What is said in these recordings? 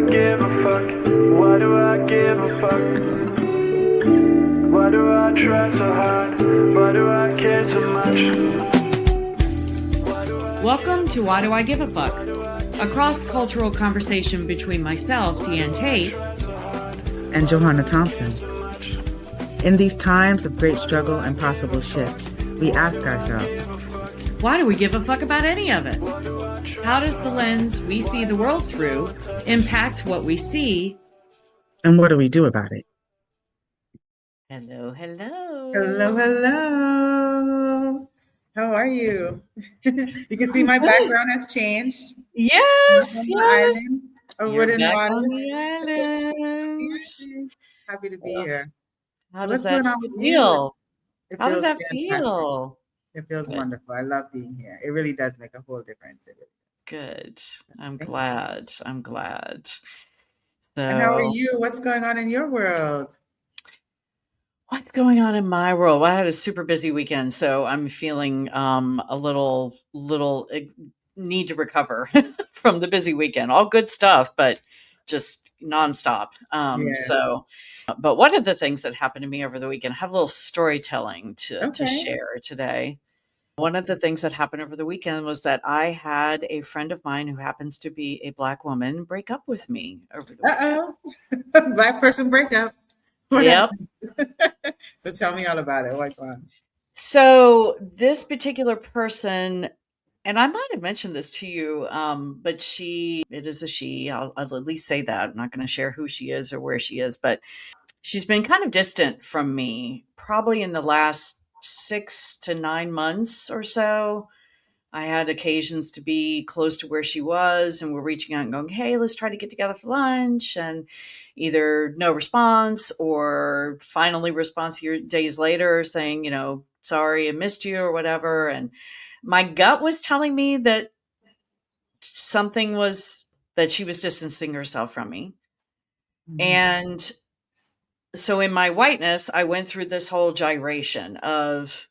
I give a fuck? Why do I give a fuck? Why do I try so hard? Why do I care so much? Welcome to Why Do I Give a Fuck? A cross-cultural conversation between myself, Diane Tate, and Johanna Thompson. In these times of great struggle and possible shift, we ask ourselves, why do we give a fuck about any of it? How does the lens we see the world through impact what we see? And what do we do about it? Hello, hello. Hello, hello. How are you? You can see my background has changed. Yes, yes. Island, a You're wooden back water. on the island. Happy to be here. How So does what's that going on with feel? you? How does that fantastic. feel? It feels Good. wonderful. I love being here. It really does make a whole difference. It really does. Good. I'm glad. I'm glad. So, and how are you? What's going on in your world? What's going on in my world? Well, I had a super busy weekend, so I'm feeling a little need to recover from the busy weekend. All good stuff, but just nonstop. So, but one of the things that happened to me over the weekend, I have a little storytelling to share today. One of the things that happened over the weekend was that I had a friend of mine who happens to be a Black woman break up with me over the weekend. Black person breakup. Yep. So tell me all about it. What's on? So this particular person, and I might have mentioned this to you, but it is a she. I'll at least say that. I'm not going to share who she is or where she is, but she's been kind of distant from me probably in the last 6 to 9 months or so. I had occasions to be close to where she was, and we're reaching out and going, hey, let's try to get together for lunch, and either no response or finally response days later saying, sorry, I missed you or whatever. And my gut was telling me that that she was distancing herself from me. Mm-hmm. And so in my whiteness, I went through this whole gyration of,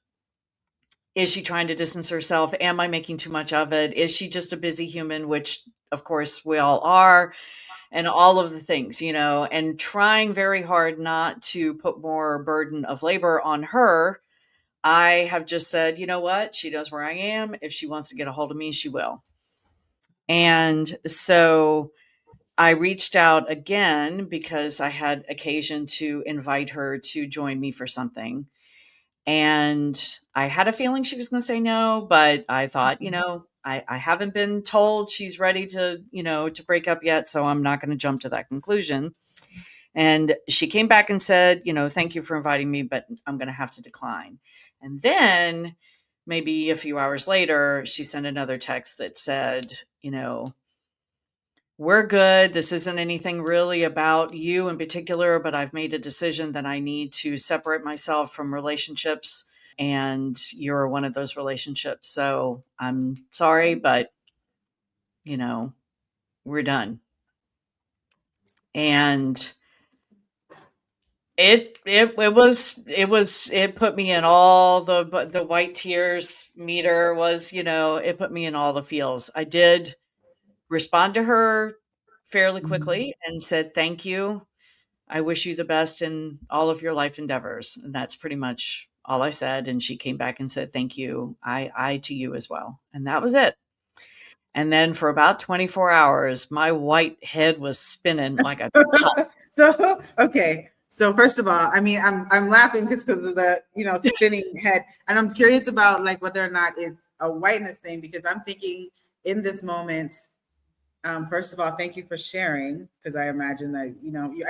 is she trying to distance herself? Am I making too much of it? Is she just a busy human, which of course we all are, and all of the things, and trying very hard not to put more burden of labor on her. I have just said, you know what? She knows where I am. If she wants to get a hold of me, she will. And so I reached out again because I had occasion to invite her to join me for something. And I had a feeling she was going to say no, but I thought, I haven't been told she's ready to, to break up yet. So I'm not going to jump to that conclusion. And she came back and said, thank you for inviting me, but I'm going to have to decline. And then maybe a few hours later, she sent another text that said, we're good. This isn't anything really about you in particular, but I've made a decision that I need to separate myself from relationships. And you're one of those relationships. So I'm sorry, but, we're done. And it put me in all the white tears meter was, it put me in all the feels. I did respond to her fairly quickly and said, thank you. I wish you the best in all of your life endeavors. And that's pretty much all I said. And she came back and said, thank you. I to you as well. And that was it. And then for about 24 hours, my white head was spinning like a top. So, okay. So first of all, I mean, I'm laughing because of the, spinning head. And I'm curious about like whether or not it's a whiteness thing, because I'm thinking in this moment, first of all, thank you for sharing, because I imagine that,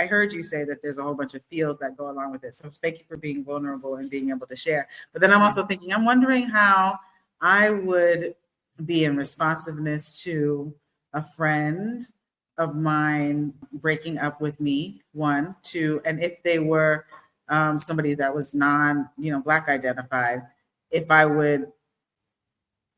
I heard you say that there's a whole bunch of feels that go along with it. So thank you for being vulnerable and being able to share. But then I'm also thinking, I'm wondering how I would be in responsiveness to a friend of mine breaking up with me, 1, 2, and if they were somebody that was Black identified, if I would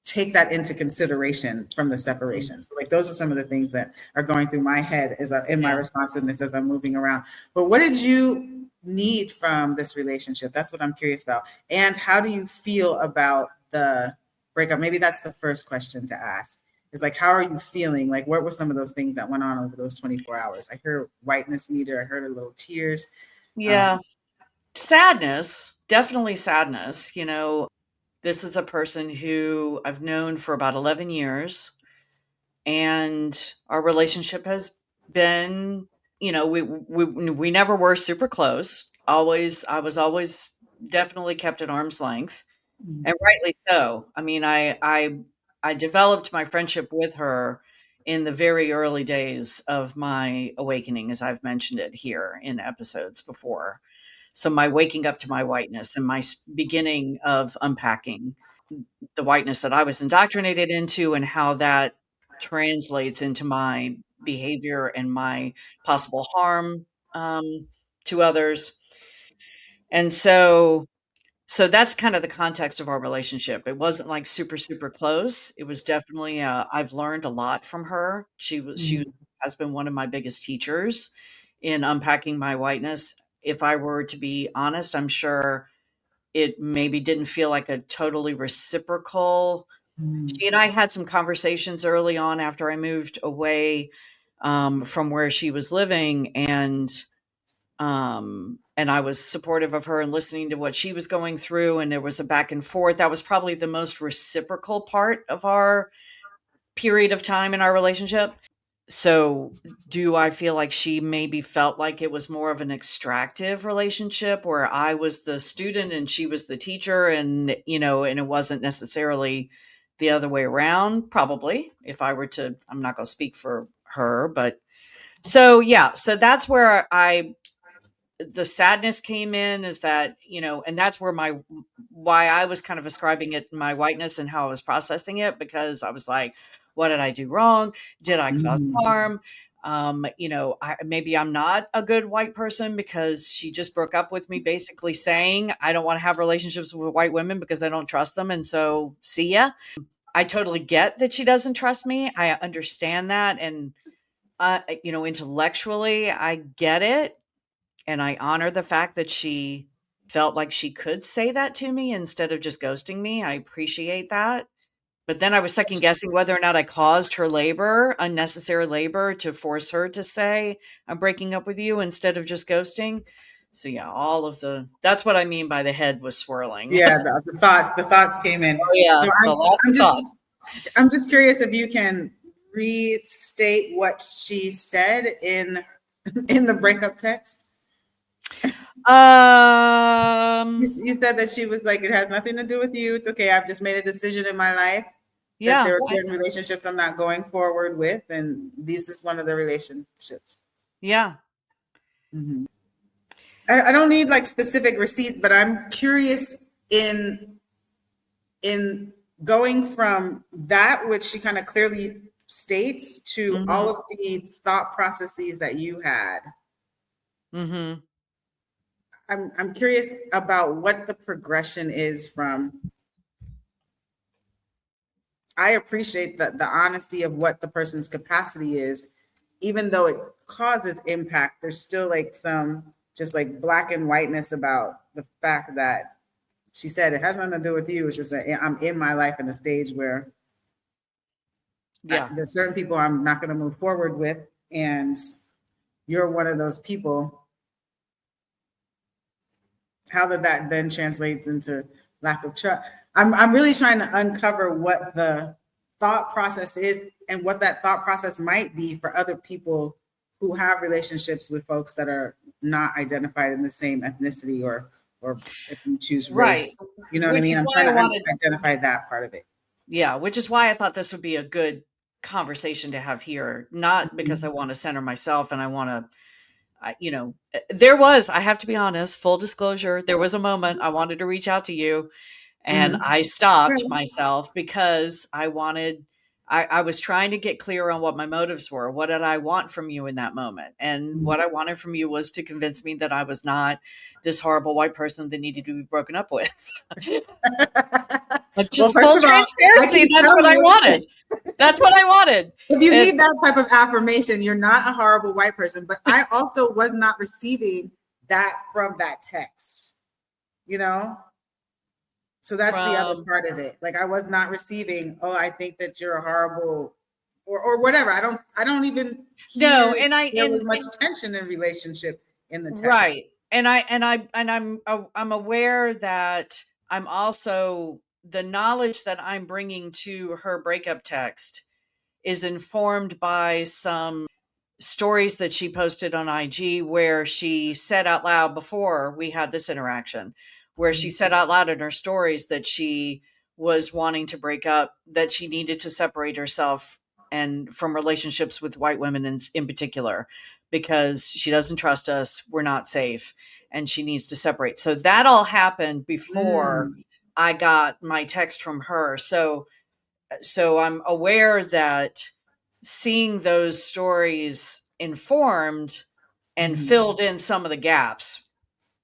take that into consideration from the separation. So like those are some of the things that are going through my head in my responsiveness as I'm moving around. But what did you need from this relationship? That's what I'm curious about. And how do you feel about the breakup? Maybe that's the first question to ask. is like, how are you feeling? Like, what were some of those things that went on over those 24 hours? I heard whiteness meter. I heard a little tears. Yeah. Sadness, definitely sadness. This is a person who I've known for about 11 years, and our relationship has been, we never were super close. I was always definitely kept at arm's length, and rightly so. I mean, I developed my friendship with her in the very early days of my awakening, as I've mentioned it here in episodes before. So my waking up to my whiteness and my beginning of unpacking the whiteness that I was indoctrinated into and how that translates into my behavior and my possible harm to others. And so that's kind of the context of our relationship. It wasn't like super, super close. It was definitely, I've learned a lot from her. She has been one of my biggest teachers in unpacking my whiteness. If I were to be honest, I'm sure it maybe didn't feel like a totally reciprocal. She and I had some conversations early on after I moved away from where she was living, and I was supportive of her and listening to what she was going through, and there was a back and forth. That was probably the most reciprocal part of our period of time in our relationship. So, do I feel like she maybe felt like it was more of an extractive relationship where I was the student and she was the teacher, and and it wasn't necessarily the other way around? Probably. If I were to, I'm not going to speak for her, but so yeah, so that's where the sadness came in, is that, and that's where why I was kind of ascribing it my whiteness and how I was processing it, because I was like, what did I do wrong? Did I cause harm? Maybe I'm not a good white person, because she just broke up with me basically saying, I don't want to have relationships with white women because I don't trust them. And so see ya. I totally get that she doesn't trust me. I understand that. And, intellectually, I get it. And I honor the fact that she felt like she could say that to me instead of just ghosting me. I appreciate that. But then I was second guessing whether or not I caused her unnecessary labor, to force her to say, I'm breaking up with you instead of just ghosting. So yeah, that's what I mean by the head was swirling. Yeah, the thoughts came in. Oh yeah. So I'm just curious if you can restate what she said in the breakup text. You said that she was like, it has nothing to do with you. It's okay. I've just made a decision in my life that there are certain relationships I'm not going forward with, and this is one of the relationships. Yeah. Mm-hmm. I don't need like specific receipts, but I'm curious in going from that, which she kind of clearly states, to all of the thought processes that you had. Mm-hmm. I'm curious about what the progression is from. I appreciate the honesty of what the person's capacity is, even though it causes impact. There's still like some just like black and whiteness about the fact that she said it has nothing to do with you. It's just that I'm in my life in a stage where there's certain people I'm not going to move forward with, and you're one of those people. How did that then translates into lack of trust? I'm really trying to uncover what the thought process is and what that thought process might be for other people who have relationships with folks that are not identified in the same ethnicity, or if you choose race. Right. You know what I mean? I'm trying to identify that part of it. Yeah, which is why I thought this would be a good conversation to have here, not because I want to center myself and I want to, I have to be honest, full disclosure, there was a moment I wanted to reach out to you, and I stopped myself because I was trying to get clear on what my motives were. What did I want from you in that moment? And what I wanted from you was to convince me that I was not this horrible white person that needed to be broken up with. Just full transparency. That's what I wanted. That's what I wanted. If you need that type of affirmation, you're not a horrible white person. But I also was not receiving that from that text, So that's the other part of it. Like, I was not receiving, oh, I think that you're a horrible or whatever. I don't even No, hear and there was much tension in relationship in the text. right. And I'm aware that I'm also, the knowledge that I'm bringing to her breakup text is informed by some stories that she posted on IG where she said out loud before we had this interaction, where she said out loud in her stories that she was wanting to break up, that she needed to separate herself and from relationships with white women in particular, because she doesn't trust us, we're not safe, and she needs to separate. So that all happened before I got my text from her. So I'm aware that seeing those stories informed and filled in some of the gaps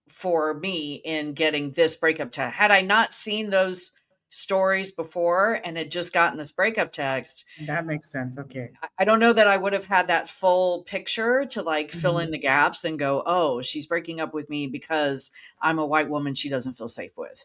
for me in getting this breakup text. Had I not seen those stories before and had just gotten this breakup text, that makes sense. Okay. I don't know that I would have had that full picture to like fill in the gaps and go, oh, she's breaking up with me because I'm a white woman she doesn't feel safe with.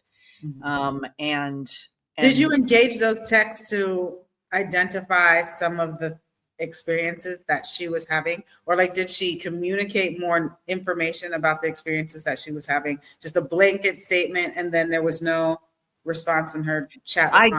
And did you engage those texts to identify some of the experiences that she was having, or like did she communicate more information about the experiences that she was having? Just a blanket statement, and then there was no response in her chat. I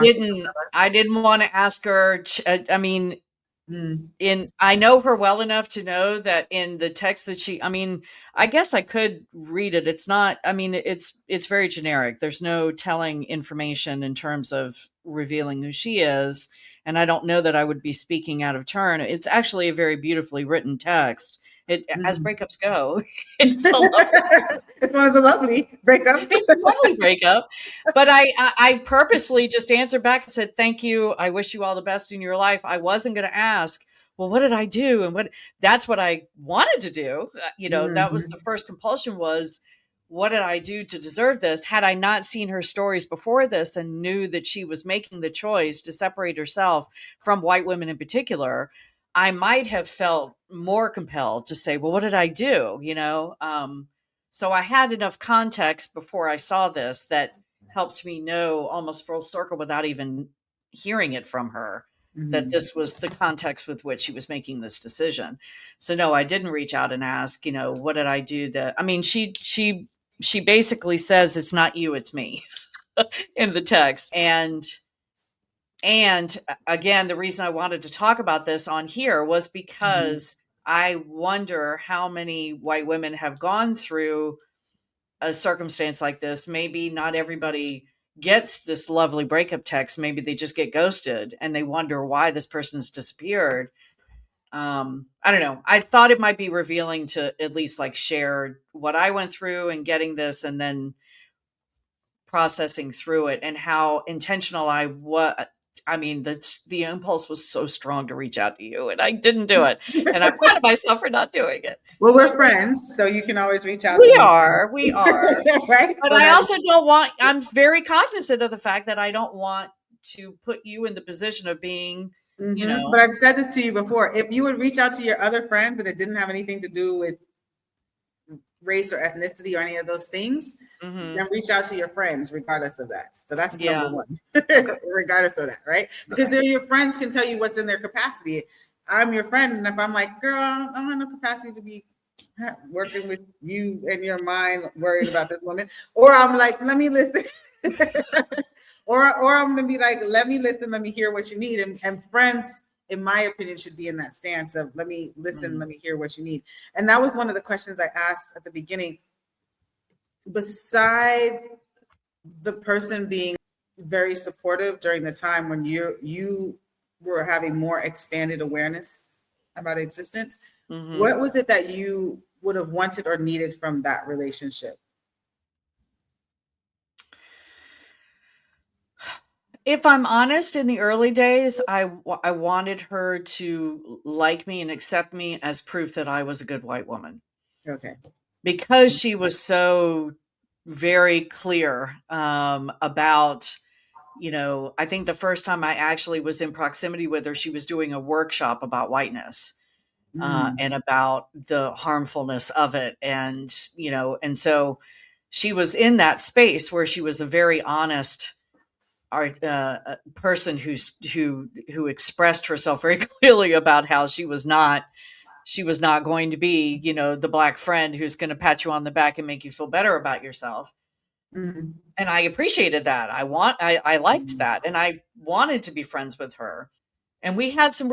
didn't want to ask her. I mean, I know her well enough to know that in the text that she, I mean, I guess I could read it. It's not, I mean, it's very generic. There's no telling information in terms of revealing who she is. And I don't know that I would be speaking out of turn. It's actually a very beautifully written text. As breakups go, it's it's one of the lovely breakups. It's a lovely breakup. But I purposely just answered back and said, thank you. I wish you all the best in your life. I wasn't going to ask, well, what did I do? And that's what I wanted to do. That was the first compulsion was, what did I do to deserve this? Had I not seen her stories before this and knew that she was making the choice to separate herself from white women in particular, I might have felt more compelled to say, well, what did I do? So I had enough context before I saw this that helped me know almost full circle without even hearing it from her that this was the context with which she was making this decision. So no, I didn't reach out and ask, what did I do I mean, she basically says it's not you, it's me in the text. And again, the reason I wanted to talk about this on here was because I wonder how many white women have gone through a circumstance like this. Maybe not everybody gets this lovely breakup text. Maybe they just get ghosted and they wonder why this person's disappeared. I don't know. I thought it might be revealing to at least like share what I went through and getting this and then processing through it and how intentional I was. I mean, the impulse was so strong to reach out to you and I didn't do it. And I'm proud of myself for not doing it. Well, we're friends, so you can always reach out. We are. Right? But I also I'm very cognizant of the fact that I don't want to put you in the position of being, But I've said this to you before. If you would reach out to your other friends and it didn't have anything to do with race or ethnicity or any of those things, then reach out to your friends regardless of that. So that's number one, regardless of that, right? Because then your friends can tell you what's in their capacity. I'm your friend, and if I'm like, girl, I don't have no capacity to be working with you in your mind, worried about this woman, or I'm like, let me listen. or I'm gonna be like, let me listen, let me hear what you need. And friends, in my opinion, should be in that stance of let me listen, let me hear what you need. And that was one of the questions I asked at the beginning. Besides the person being very supportive during the time when you were having more expanded awareness about existence, what was it that you would have wanted or needed from that relationship? If I'm honest, in the early days, I wanted her to like me and accept me as proof that I was a good white woman. Okay. Because she was so very clear about, I think the first time I actually was in proximity with her, she was doing a workshop about whiteness and about the harmfulness of it. And, and so she was in that space where she was a very honest person who expressed herself very clearly about how she was not going to be, the black friend who's going to pat you on the back and make you feel better about yourself. Mm-hmm. And I appreciated that. I liked that, and I wanted to be friends with her. And we had some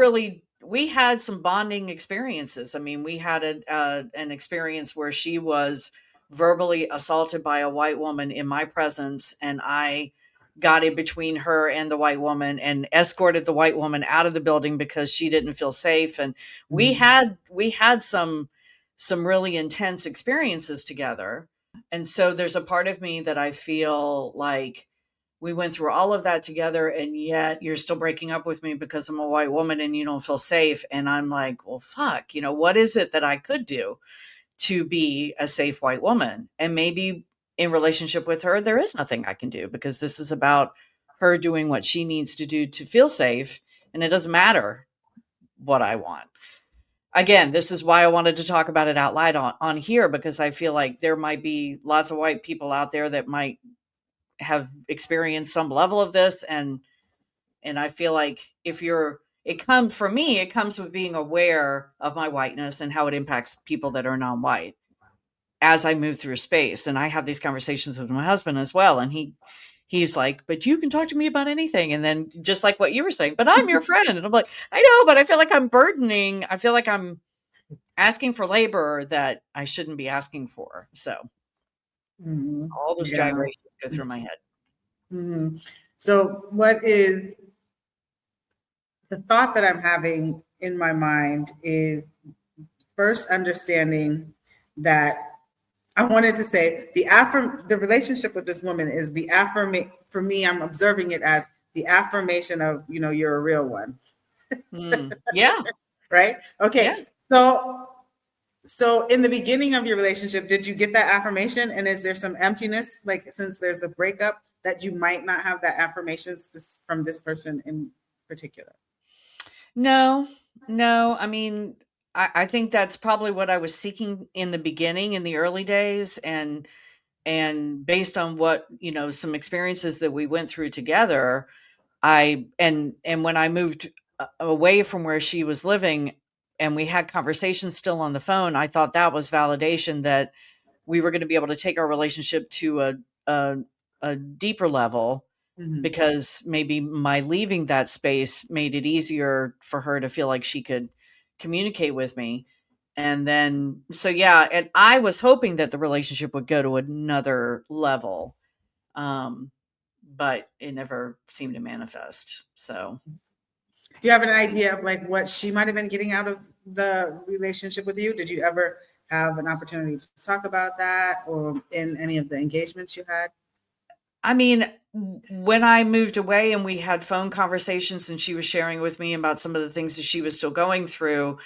bonding experiences. I mean, we had an experience where she was verbally assaulted by a white woman in my presence, and I got in between her and the white woman and escorted the white woman out of the building because she didn't feel safe. And we had some really intense experiences together. And so there's a part of me that I feel like we went through all of that together, and yet you're still breaking up with me because I'm a white woman and you don't feel safe. And I'm like, well, fuck, what is it that I could do to be a safe white woman? And maybe in relationship with her, there is nothing I can do, because this is about her doing what she needs to do to feel safe. And it doesn't matter what I want. Again, this is why I wanted to talk about it out loud on here, because I feel like there might be lots of white people out there that might have experienced some level of this. And I feel like it comes with being aware of my whiteness and how it impacts people that are non-white as I move through space. And I have these conversations with my husband as well. And he's like, but you can talk to me about anything. And then just like what you were saying, but I'm your friend. And I'm like, I know, but I feel like I'm burdening. I feel like I'm asking for labor that I shouldn't be asking for. So all those gyrations go through my head. Mm-hmm. So what is the thought that I'm having in my mind is first understanding that I wanted to say the relationship with this woman is the affirmation. For me, I'm observing it as the affirmation of, you're a real one. Yeah. Right. Okay. Yeah. So in the beginning of your relationship, did you get that affirmation? And is there some emptiness, like since there's a breakup, that you might not have that affirmation from this person in particular? No. I mean, I think that's probably what I was seeking in the beginning, in the early days. And based on what, some experiences that we went through together, and when I moved away from where she was living and we had conversations still on the phone, I thought that was validation that we were going to be able to take our relationship to a deeper level, because maybe my leaving that space made it easier for her to feel like she could communicate with me. And then, so yeah, and I was hoping that the relationship would go to another level. But it never seemed to manifest. So do you have an idea of like what she might have been getting out of the relationship with you? Did you ever have an opportunity to talk about that, or in any of the engagements you had? I mean, when I moved away and we had phone conversations and she was sharing with me about some of the things that she was still going through,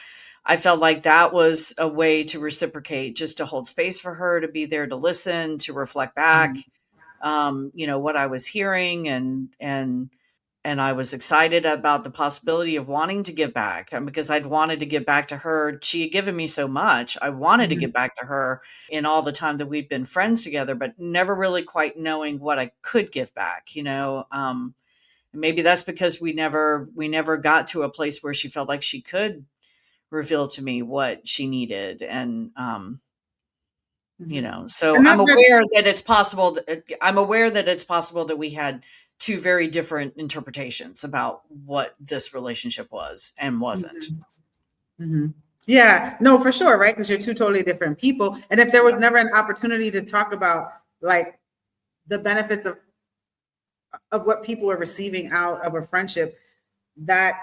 I felt like that was a way to reciprocate, just to hold space for her, to be there to listen, to reflect back, what I was hearing. And I was excited about the possibility of wanting to give back, because I'd wanted to give back to her. She had given me so much. I wanted to give back to her in all the time that we'd been friends together, but never really quite knowing what I could give back, maybe that's because we never got to a place where she felt like she could reveal to me what she needed. And, so I'm aware that it's possible that we had two very different interpretations about what this relationship was and wasn't. Yeah, no, for sure. Right. Because you're two totally different people. And if there was never an opportunity to talk about like the benefits of what people are receiving out of a friendship, that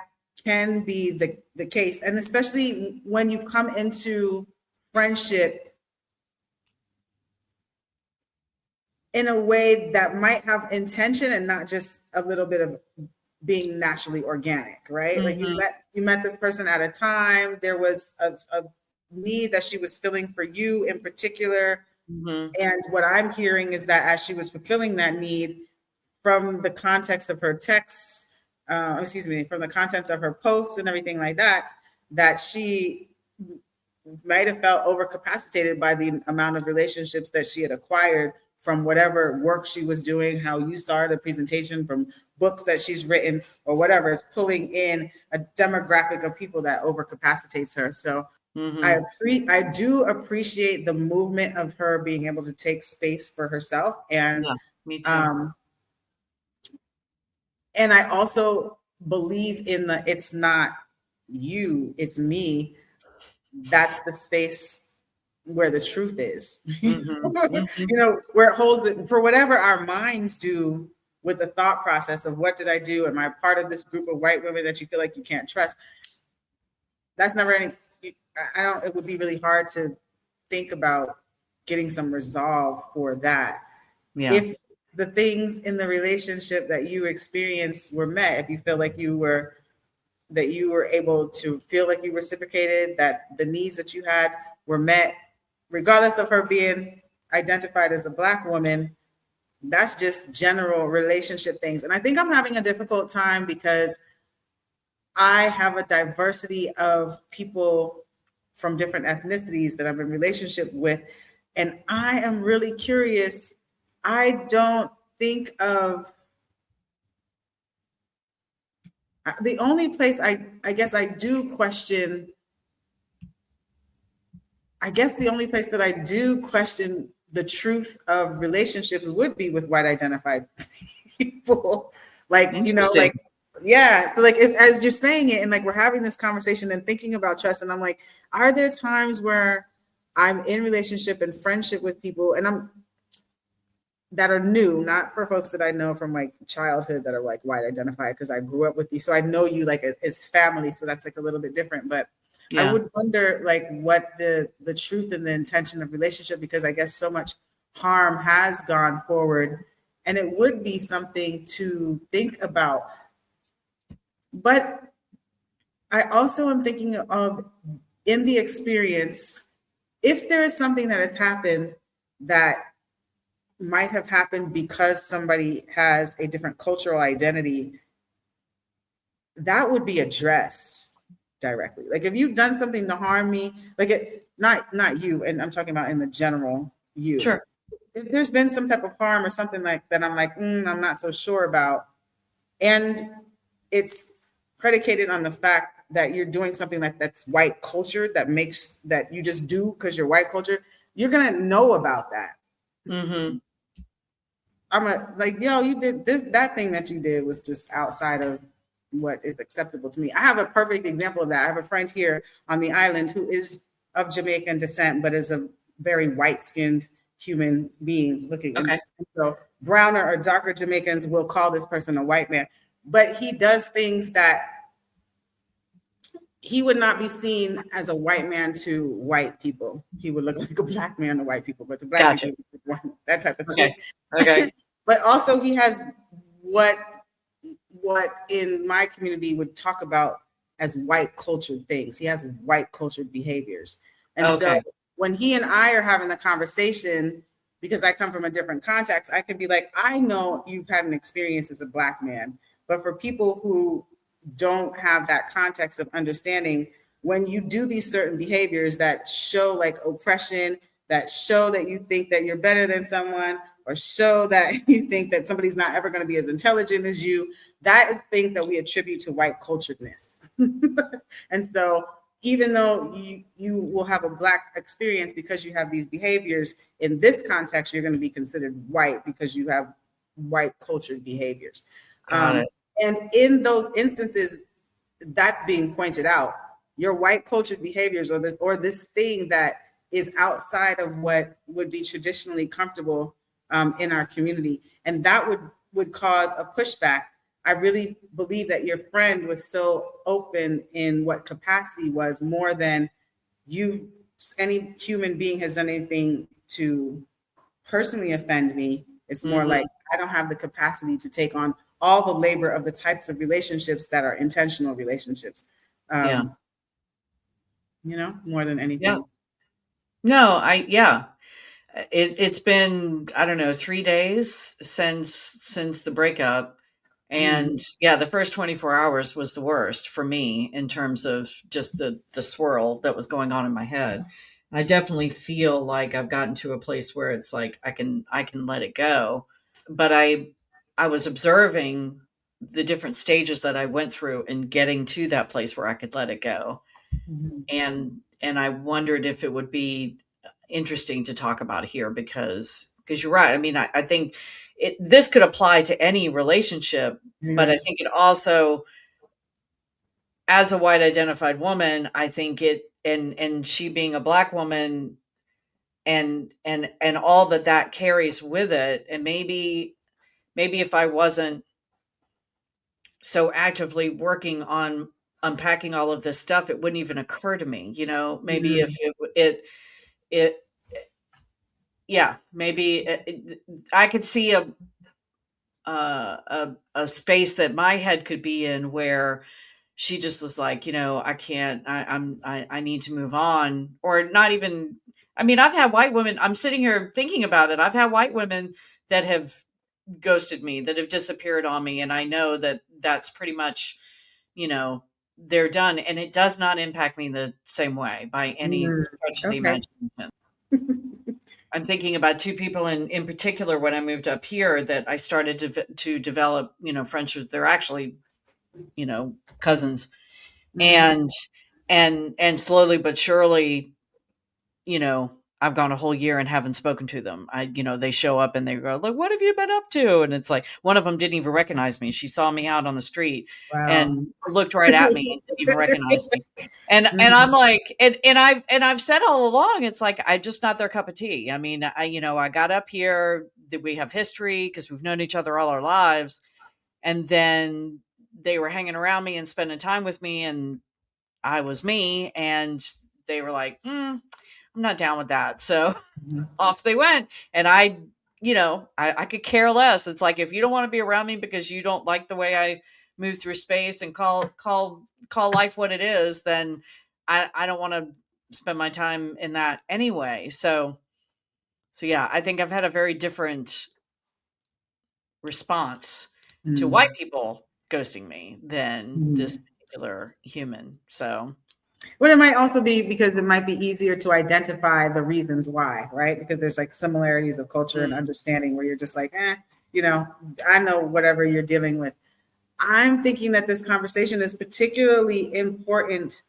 can be the case. And especially when you've come into friendship in a way that might have intention and not just a little bit of being naturally organic, right? Like you met this person at a time. There was a need that she was filling for you in particular. And what I'm hearing is that as she was fulfilling that need, from the context of her texts, from the contents of her posts and everything like that, that she might have felt overcapacitated by the amount of relationships that she had acquired from whatever work she was doing, how you saw the presentation, from books that she's written or whatever, is pulling in a demographic of people that overcapacitates her. So I do appreciate the movement of her being able to take space for herself. And me too. And I also believe in the it's not you, it's me. That's the space where the truth is. You know, where it holds it for whatever our minds do with the thought process of what did I do? Am I part of this group of white women that you feel like you can't trust? That's never any, I don't, it would be really hard to think about getting some resolve for that. Yeah. If the things in the relationship that you experienced were met, if you feel like you were able to feel like you reciprocated, that the needs that you had were met, regardless of her being identified as a Black woman, that's just general relationship things. And I think I'm having a difficult time because I have a diversity of people from different ethnicities that I'm in relationship with. And I am really curious. I don't think of the only place I guess I do question. I guess the only place that I do question the truth of relationships would be with white identified people. Like, you know, like, yeah. So like, if, as you're saying it and like, we're having this conversation and thinking about trust, and I'm like, are there times where I'm in relationship and friendship with people and that are new, not for folks that I know from like childhood that are like white identified, because I grew up with you. So I know you like as family. So that's like a little bit different, but I would wonder like what the truth and the intention of relationship, because I guess so much harm has gone forward and it would be something to think about. But I also am thinking of, in the experience, if there is something that has happened that might have happened because somebody has a different cultural identity, that would be addressed directly. Like if you've done something to harm me, like it, not you, and I'm talking about in the general you. Sure. If there's been some type of harm or something like that, I'm like, I'm not so sure about, and it's predicated on the fact that you're doing something like that's white culture, that makes that you just do because you're white culture, you're gonna know about that. I'm like, yo, you did this, that thing that you did was just outside of what is acceptable to me. I have a perfect example of that. I have a friend here on the island who is of Jamaican descent, but is a very white-skinned human being looking. Okay. And so browner or darker Jamaicans will call this person a white man, but he does things that he would not be seen as a white man to white people. He would look like a Black man to white people, but to Black people, that type of thing. Okay. But also he has what in my community would talk about as white cultured things. He has white cultured behaviors. And so when he and I are having a conversation, because I come from a different context, I could be like, I know you've had an experience as a Black man, but for people who don't have that context of understanding, when you do these certain behaviors that show like oppression, that show that you think that you're better than someone, or show that you think that somebody's not ever going to be as intelligent as you, that is things that we attribute to white culturedness. And so even though you will have a Black experience because you have these behaviors, in this context, you're going to be considered white because you have white cultured behaviors. Got it. And in those instances, that's being pointed out. Your white cultured behaviors, or this thing that is outside of what would be traditionally comfortable in our community, and that would cause a pushback. I really believe that your friend was so open in what capacity was, more than any human being has done anything to personally offend me. It's more like I don't have the capacity to take on all the labor of the types of relationships that are intentional relationships. You know, more than anything. Yeah. No, it's been, I don't know, 3 days since the breakup. And the first 24 hours was the worst for me in terms of just the swirl that was going on in my head. I definitely feel like I've gotten to a place where it's like I can let it go. But I was observing the different stages that I went through in getting to that place where I could let it go. Mhm. And I wondered if it would be interesting to talk about here because you're right. I mean, I think this could apply to any relationship, but I think it also, as a white identified woman, I think it, and she being a Black woman, and all that that carries with it, and maybe if I wasn't so actively working on unpacking all of this stuff, it wouldn't even occur to me, maybe if Mhm. it yeah, maybe I could see a space that my head could be in where she just was like, I can't, I need to move on, or not even. I mean, I've had white women. I'm sitting here thinking about it. I've had white women that have ghosted me, that have disappeared on me, and I know that that's pretty much, you know, they're done, and it does not impact me the same way by any Mm. stretch of the Okay. imagination. I'm thinking about two people in particular when I moved up here that I started to develop, friendships. They're actually, cousins, Mhm. and and slowly but surely, I've gone a whole year and haven't spoken to them. They show up and they go, "Look, what have you been up to?" And it's like one of them didn't even recognize me. She saw me out on the street Wow. and looked right at me and didn't even recognize me. And I'm Mhm. like, and I've said all along, it's like I'm just not their cup of tea. I mean, I got up here, that we have history because we've known each other all our lives, and then they were hanging around me and spending time with me, and I was me, and they were like, I'm not down with that. So Mhm. off they went. And I could care less. It's like, if you don't want to be around me because you don't like the way I move through space and call life what it is, then I don't want to spend my time in that anyway. So yeah, I think I've had a very different response to white Mhm. people ghosting me than this Mhm. particular human. So But it might also be because it might be easier to identify the reasons why, right? Because there's like similarities of culture and mm, understanding where you're just like, you know, I know whatever you're dealing with. I'm thinking that this conversation is particularly important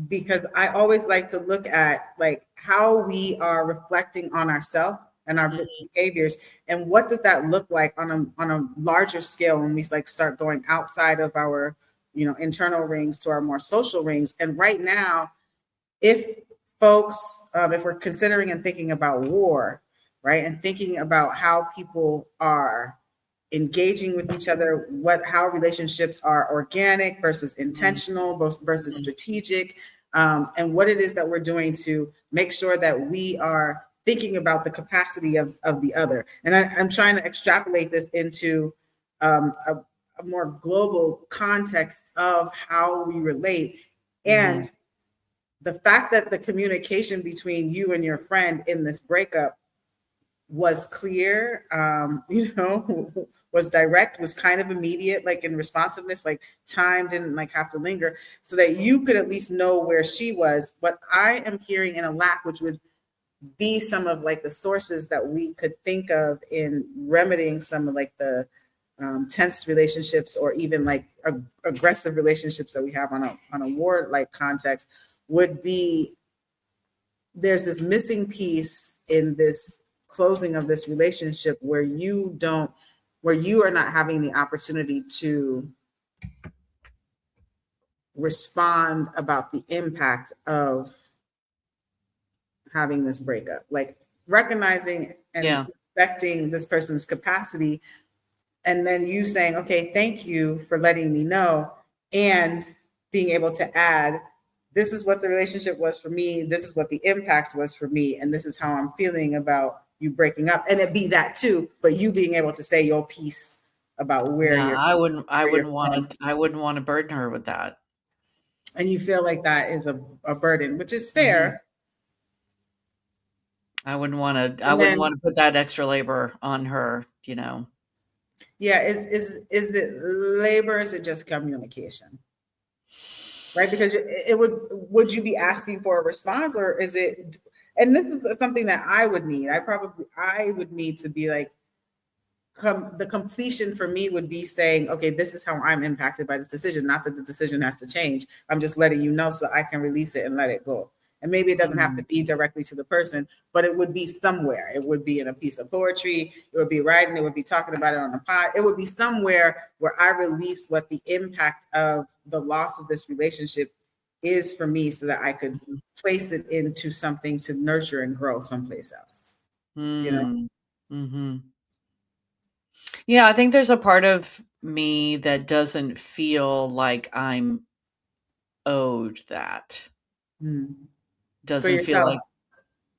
because I always like to look at like how we are reflecting on ourselves and our mm, behaviors, and what does that look like on a larger scale when we like start going outside of our internal rings to our more social rings. And right now, if folks, if we're considering and thinking about war, right, and thinking about how people are engaging with each other, how relationships are organic versus mm, intentional, both versus mm, strategic, and what it is that we're doing to make sure that we are thinking about the capacity of the other. And I'm trying to extrapolate this into a more global context of how we relate. mhm, And the fact that the communication between you and your friend in this breakup was clear, was direct, was kind of immediate, like in responsiveness, like time didn't like have to linger, so that you could at least know where she was. What I am hearing in a lack, which would be some of like the sources that we could think of in remedying some of like the tense relationships, or even like aggressive relationships that we have on a war like context, would be there's this missing piece in this closing of this relationship where you are not having the opportunity to respond about the impact of having this breakup, like recognizing and yeah, respecting this person's capacity, and then you saying, okay, thank you for letting me know, and being able to add, this is what the relationship was for me, this is what the impact was for me, and this is how I'm feeling about you breaking up. And it be that too, but you being able to say your piece about no, I where you're wouldn't from, want to, I wouldn't want to burden her with that. and you feel like that is a burden, which is Mhm. fair. I And wouldn't then want to put that extra labor on her. yeah, is it labor, is it just communication, right? Because it would you be asking for a response, or is it and this is something that I would need. I would need to be like, the completion for me would be saying, okay, this is how I'm impacted by this decision. Not that the decision has to change. I'm just letting you know so I can release it and let it go. And maybe it doesn't have to be directly to the person, but it would be somewhere. It would be in a piece of poetry. It would be writing. It would be talking about it on a pod. It would be somewhere where I release what the impact of the loss of this relationship is for me, so that I could place it into something to nurture and grow someplace else. You know? Mm-hmm. Yeah, I think there's a part of me that doesn't feel like I'm owed that. For Doesn't feel yourself. like,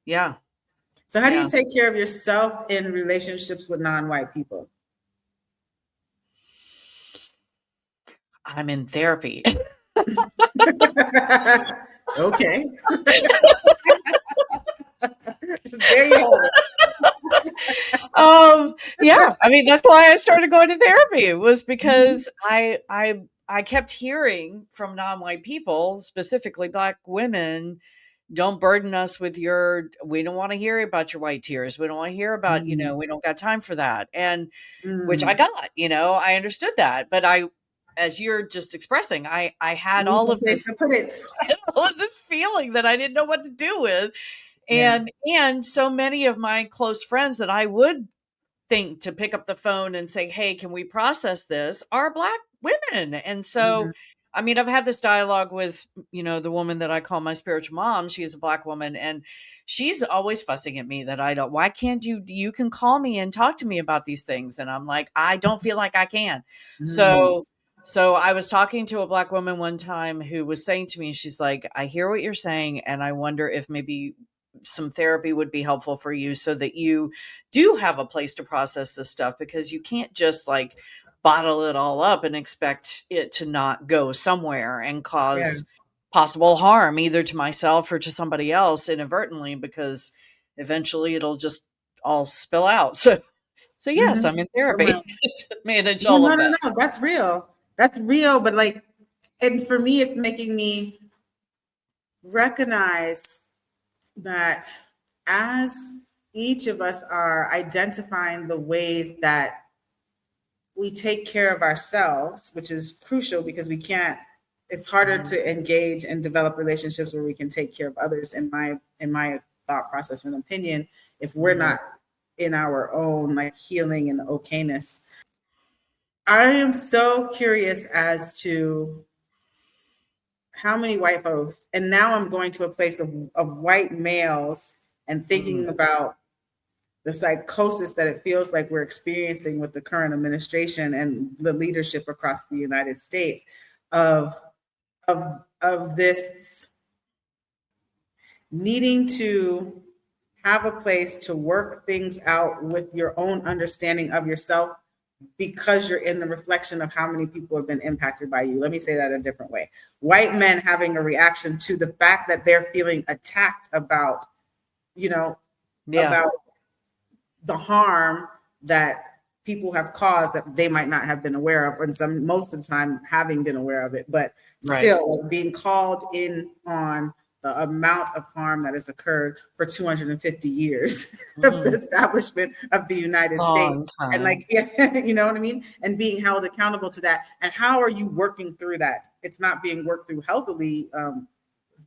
yeah. So how do Yeah. you take care of yourself in relationships with non-white people? I'm in therapy. Okay. There you have it. Yeah, I mean, that's why I started going to therapy, was because I kept hearing from non-white people, specifically Black women, don't burden us with we don't want to hear about your white tears. We don't want to hear about, we don't got time for that. And which I got, I understood that. But as you're just expressing, I had all of this, to put it. I had all of this feeling that I didn't know what to do with. And so many of my close friends that I would think to pick up the phone and say, hey, can we process this, are Black women. And so, I mean, I've had this dialogue with, the woman that I call my spiritual mom. She is a Black woman, and she's always fussing at me that why can't you can call me and talk to me about these things. And I'm like, I don't feel like I can. So I was talking to a Black woman one time who was saying to me, she's like, I hear what you're saying, and I wonder if maybe some therapy would be helpful for you, so that you do have a place to process this stuff, because you can't just like bottle it all up and expect it to not go somewhere and cause possible harm, either to myself or to somebody else inadvertently, because eventually it'll just all spill out. So yes, I'm in therapy to manage all of that. No, that's real. That's real. But like, and for me, it's making me recognize that as each of us are identifying the ways that we take care of ourselves, which is crucial, because it's harder to engage and develop relationships where we can take care of others, in my thought process and opinion, if we're not in our own like healing and okayness. I am so curious as to how many white folks, and now I'm going to a place of white males and thinking about the psychosis that it feels like we're experiencing with the current administration and the leadership across the United States of this needing to have a place to work things out with your own understanding of yourself, because you're in the reflection of how many people have been impacted by you. Let me say that a different way. White men having a reaction to the fact that they're feeling attacked about, about the harm that people have caused that they might not have been aware of, and most of the time having been aware of it, but still being called in on the amount of harm that has occurred for 250 years of the establishment of the United States. And like, you know what I mean? And being held accountable to that. And how are you working through that? It's not being worked through healthily,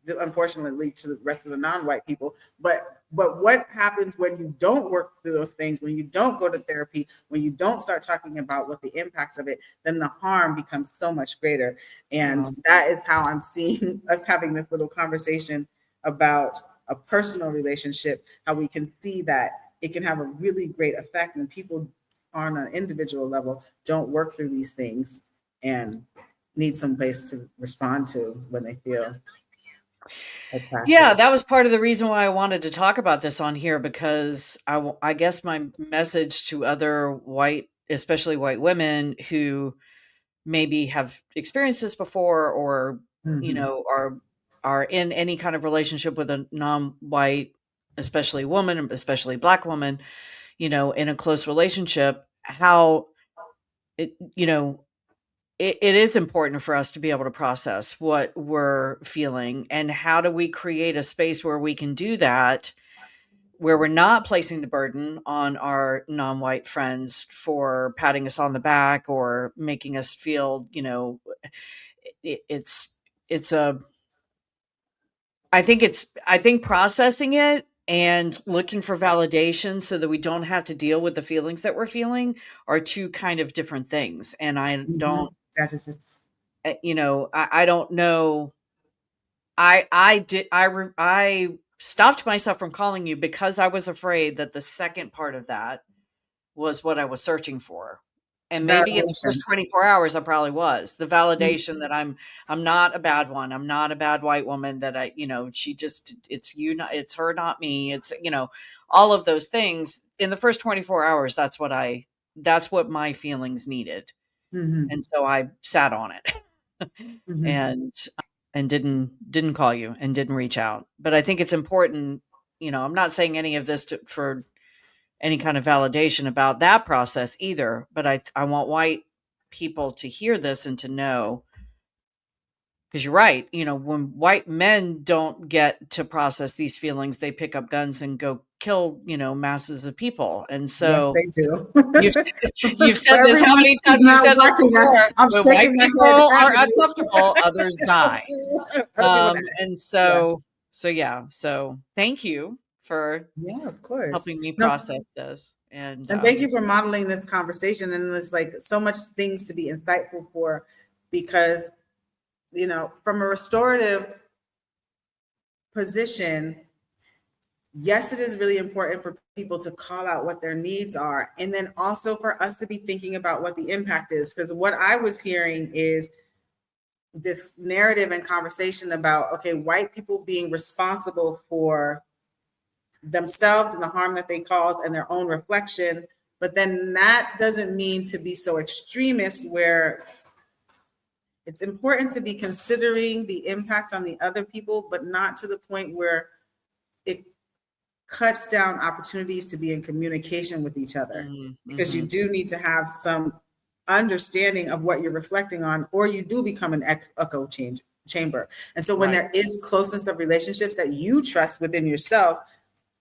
unfortunately, to the rest of the non-white people. But what happens when you don't work through those things, when you don't go to therapy, when you don't start talking about what the impacts of it, then the harm becomes so much greater. And that is how I'm seeing us having this little conversation about a personal relationship, how we can see that it can have a really great effect when people on an individual level don't work through these things and need some place to respond to when they feel attacked. Yeah, that was part of the reason why I wanted to talk about this on here, because I guess my message to other white, especially white women who maybe have experienced this before, or are in any kind of relationship with a non-white, especially woman, especially Black woman, in a close relationship, how it is important for us to be able to process what we're feeling, and how do we create a space where we can do that where we're not placing the burden on our non-white friends for patting us on the back or making us feel, it's a, I think processing it and looking for validation so that we don't have to deal with the feelings that we're feeling are two kind of different things. And I don't, That is it. I don't know. I stopped myself from calling you because I was afraid that the second part of that was what I was searching for. And maybe in the first Validation. 24 hours, I probably was the validation that I'm not a bad one. I'm not a bad white woman that it's you, not, it's her, not me. It's, all of those things in the first 24 hours. That's what my feelings needed. Mm-hmm. And so I sat on it Mm-hmm. and didn't call you and didn't reach out. But I think it's important, I'm not saying any of this for any kind of validation about that process either, but I want white people to hear this and to know, because you're right, when white men don't get to process these feelings, they pick up guns and go kill, masses of people. And Yes, so they do. you've, you've said For this, how everyone many who's times you not said this watching us, before? I'm When white shaking my people head are happily. uncomfortable, others die. Other people die. And Yeah. so thank you for Yeah, of course. helping me No, process this. And thank you for modeling this conversation. And there's like so much things to be insightful for, because, from a restorative position, yes, it is really important for people to call out what their needs are. And then also for us to be thinking about what the impact is. Because what I was hearing is this narrative and conversation about, okay, white people being responsible for themselves and the harm that they cause and their own reflection. But then that doesn't mean to be so extremist where it's important to be considering the impact on the other people, but not to the point where it cuts down opportunities to be in communication with each other. Because you do need to have some understanding of what you're reflecting on, or you do become an echo chamber. And so when there is closeness of relationships that you trust within yourself,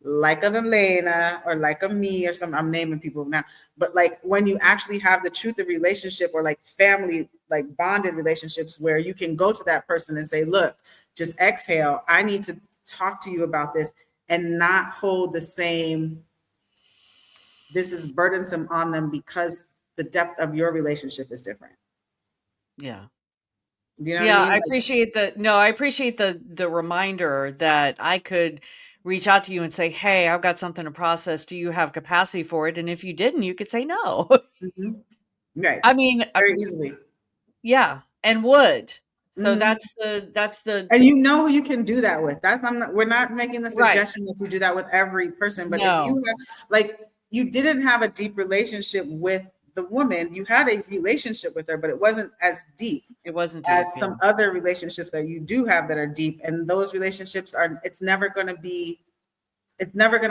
like an Elena or like a me or some, I'm naming people now, but like when you actually have the truth of relationship, or like family, like bonded relationships, where you can go to that person and say, look, just exhale. I need to talk to you about this, and not hold the same, this is burdensome on them because the depth of your relationship is different. yeah. Do you know what I mean? I appreciate I appreciate the reminder that I could reach out to you and say, hey, I've got something to process. Do you have capacity for it? And if you didn't, you could say no. Right. I mean, very easily. Yeah. And would. So that's the, and who you can do that with. We're not making the suggestion that you do that with every person, but if you have, like, you didn't have a deep relationship with the woman, you had a relationship with her, but it wasn't as deep. It wasn't deep, as some other relationships that you do have that are deep. And those relationships it's never going to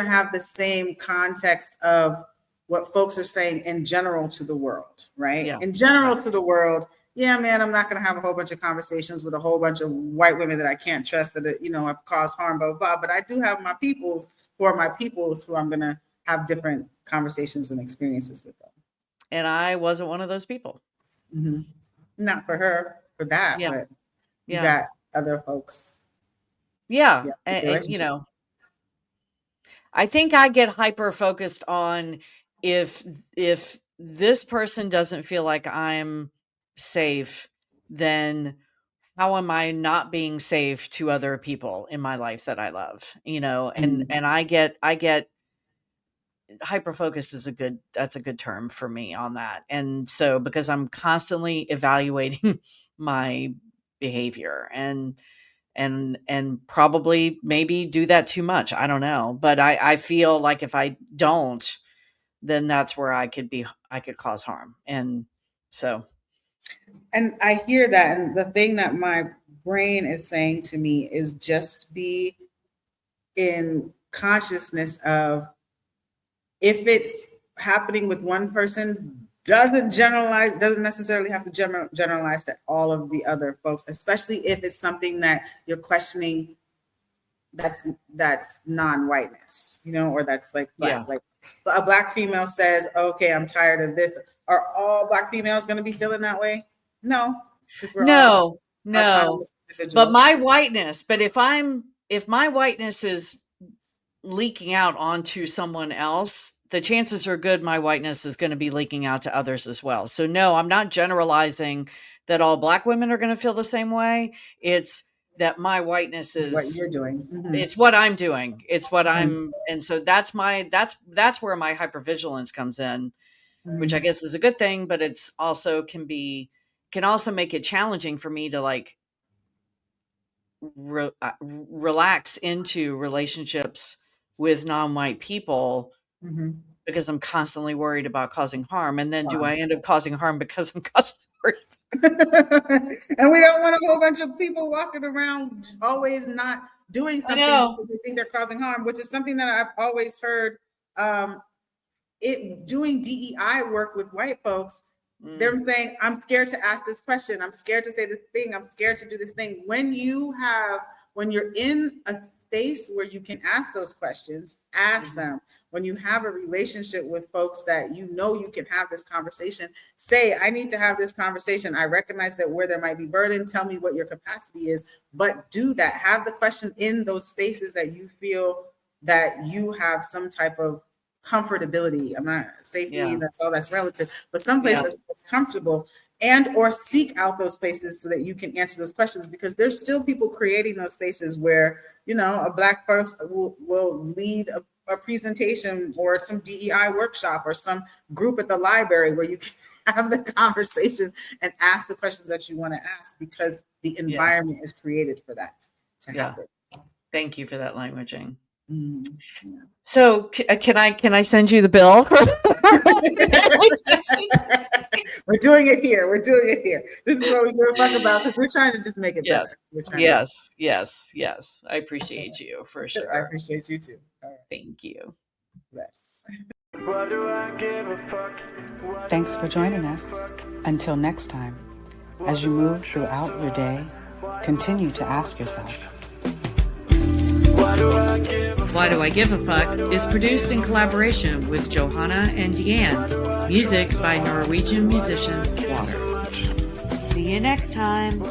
have the same context of what folks are saying in general to the world, right? Yeah. In general to the world, yeah, man, I'm not going to have a whole bunch of conversations with a whole bunch of white women that I can't trust, that, have caused harm, blah, blah, blah. But I do have my peoples who I'm going to have different conversations and experiences with them. And I wasn't one of those people. Not for her, for that, but you got other folks. Yeah. And I think I get hyper focused on if this person doesn't feel like I'm safe, then how am I not being safe to other people in my life that I love? And I get hyper focused that's a good term for me on that. And so, because I'm constantly evaluating my behavior and probably maybe do that too much. I don't know. But I feel like if I don't, then that's where I could cause harm. And so. And I hear that. And the thing that my brain is saying to me is just be in consciousness of, if it's happening with one person, doesn't necessarily have to generalize to all of the other folks, especially if it's something that you're questioning that's non-whiteness, you know, or that's like black. Yeah. Like a black female says, okay, I'm tired of this. Are all black females going to be feeling that way? No, because we're all No. autonomous But individuals. my whiteness, but if my whiteness is leaking out onto someone else, the chances are good my whiteness is going to be leaking out to others as well. So no, I'm not generalizing that all black women are going to feel the same way. It's that my whiteness It's what is you're doing. Mhm. it's what I'm doing. It's what I'm, and so that's where my hypervigilance comes in, which I guess is a good thing, but it's also can also make it challenging for me to like relax into relationships with non-white people Mhm. because I'm constantly worried about causing harm. And then do I end up causing harm because I'm constantly worried? And we don't want a whole bunch of people walking around always not doing something because they think they're causing harm, which is something that I've always heard. Doing DEI work with white folks, they're saying, I'm scared to ask this question. I'm scared to say this thing. I'm scared to do this thing. When you're in a space where you can ask those questions, ask them. When you have a relationship with folks that you know you can have this conversation, say, I need to have this conversation. I recognize that where there might be burden, tell me what your capacity is, but do that. Have the question in those spaces that you feel that you have some type of comfortability. I'm not safety, that's all that's relative, but some place that's comfortable, and or seek out those spaces so that you can answer those questions, because there's still people creating those spaces where, you know, a black person will lead a presentation or some DEI workshop or some group at the library where you can have the conversation and ask the questions that you want to ask, because the environment is created for that to happen. Thank you for that languaging. Mm-hmm. Yeah. So can I send you the bill? We're doing it here. This is what we give a fuck about, because we're trying to just make it better. Yes. I appreciate you for sure. I appreciate you too. All right. Thank you. Yes. Why do I give a fuck? Thanks for joining us. Until next time, as you move throughout your day, continue to ask yourself, Why do I Give a Fuck is produced in collaboration with Johanna and Diane. Music by Norwegian musician Water. See you next time.